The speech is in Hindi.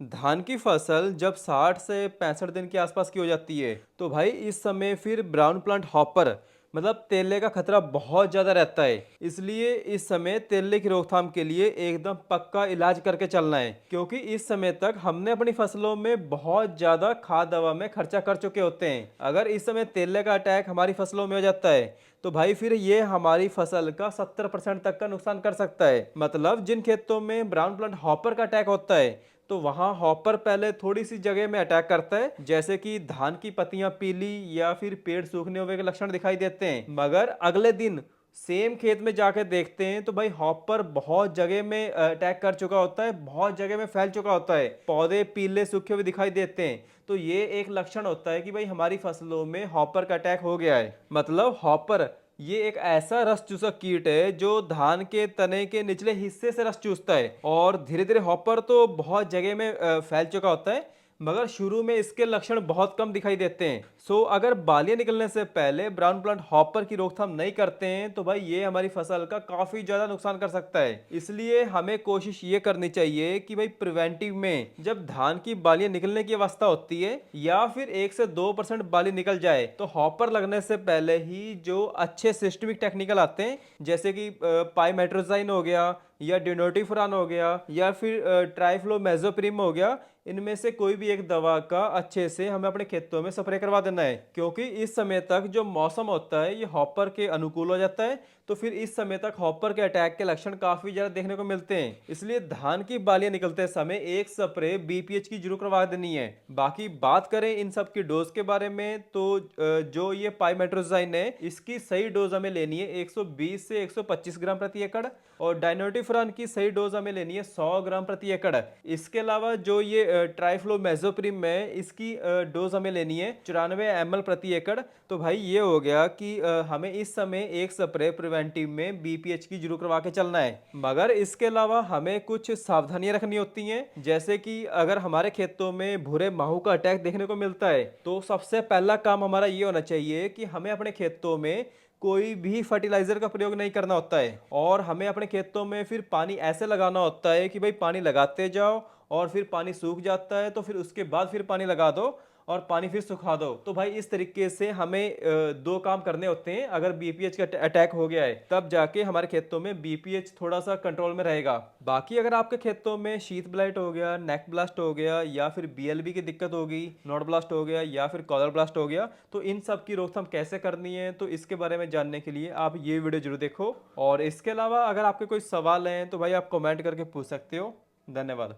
धान की फसल जब 60 से 65 दिन के आसपास की हो जाती है तो भाई इस समय फिर ब्राउन प्लांट हॉपर मतलब तेले का खतरा बहुत ज़्यादा रहता है। इसलिए इस समय तेले की रोकथाम के लिए एकदम पक्का इलाज करके चलना है, क्योंकि इस समय तक हमने अपनी फसलों में बहुत ज़्यादा खाद दवा में खर्चा कर चुके होते हैं। अगर इस समय तेले का अटैक हमारी फसलों में हो जाता है तो भाई फिर ये हमारी फसल का 70% तक का नुकसान कर सकता है। मतलब जिन खेतों में ब्राउन प्लांट हॉपर का अटैक होता है तो वहां हॉपर पहले थोड़ी सी जगह में अटैक करता है, जैसे कि धान की पत्तियां पीली या फिर पेड़ सूखने हुए के लक्षण दिखाई देते हैं। मगर अगले दिन सेम खेत में जाकर देखते हैं तो भाई हॉपर बहुत जगह में अटैक कर चुका होता है, बहुत जगह में फैल चुका होता है, पौधे पीले सूखे हुए दिखाई देते हैं। तो ये एक लक्षण होता है कि भाई हमारी फसलों में हॉपर का अटैक हो गया है। मतलब हॉपर ये एक ऐसा रस चूसक कीट है जो धान के तने के निचले हिस्से से रस चूसता है, और धीरे धीरे हॉपर तो बहुत जगह में फैल चुका होता है, मगर शुरू में इसके लक्षण बहुत कम दिखाई देते हैं। सो अगर बालियां निकलने से पहले ब्राउन प्लांट हॉपर की रोकथाम नहीं करते हैं तो भाई ये हमारी फसल का काफी ज्यादा नुकसान कर सकता है। इसलिए हमें कोशिश ये करनी चाहिए कि भाई प्रिवेंटिव में जब धान की बालियां निकलने की अवस्था होती है या फिर 1 से 2% बाली निकल जाए तो हॉपर लगने से पहले ही जो अच्छे सिस्टमिक टेक्निकल आते हैं, जैसे कि पाइमेट्रोजाइन हो गया या डिनोटिफुरान हो गया या फिर ट्राइफ्लोमेज़ोप्रिम हो गया, इनमें से कोई भी एक दवा का अच्छे से हमें अपने खेतों में स्प्रे करवा देना है। क्योंकि इस समय तक जो मौसम होता है ये हॉपर के अनुकूल हो जाता है, तो फिर इस समय तक हॉपर के अटैक के लक्षण काफी ज्यादा देखने को मिलते हैं। इसलिए धान की बालियां निकलते समय एक स्प्रे बीपीएच की जरूर करवा देनी है। बाकी बात करें इन सब की डोज के बारे में तो जो ये पाइमेट्रोजाइन है इसकी सही डोज हमें लेनी है 120 से 125 ग्राम प्रति एकड़, और डाइनोटिफुरान की सही डोज हमें लेनी है 100 ग्राम प्रति एकड़। इसके अलावा जो ये ट्राइफ्लोमेज़ोप्रिम है इसकी डोज हमें लेनी है 94 ml प्रति एकड़। तो भाई ये हो गया कि हमें इस समय एक स्प्रे प्रिवेंटिव में बीपीएच की जरूर करवा के चलना है। मगर इसके अलावा हमें कुछ सावधानियां रखनी होती हैं, जैसे कि अगर हमारे खेतों में भूरे माहू का अटैक देखने को मिलता है तो सबसे पहला काम हमारा ये होना चाहिए कि हमें अपने खेतों में कोई भी फर्टिलाइजर का प्रयोग नहीं करना होता है, और हमें अपने खेतों में फिर पानी ऐसे लगाना होता है कि भाई पानी लगाते जाओ और फिर पानी सूख जाता है तो फिर उसके बाद फिर पानी लगा दो और पानी फिर सुखा दो। तो भाई इस तरीके से हमें दो काम करने होते हैं। अगर बीपीएच का अटैक हो गया है तब जाके हमारे खेतों में बीपीएच थोड़ा सा कंट्रोल में रहेगा। बाकी अगर आपके खेतों में शीत ब्लाइट हो गया, नेक ब्लास्ट हो गया या फिर बीएलबी की दिक्कत होगी, नोड ब्लास्ट हो गया या फिर कॉलर ब्लास्ट हो गया, तो इन सब की रोकथाम कैसे करनी है तो इसके बारे में जानने के लिए आप ये वीडियो जरूर देखो। और इसके अलावा अगर आपके कोई सवाल हैं तो भाई आप कमेंट करके पूछ सकते हो। धन्यवाद।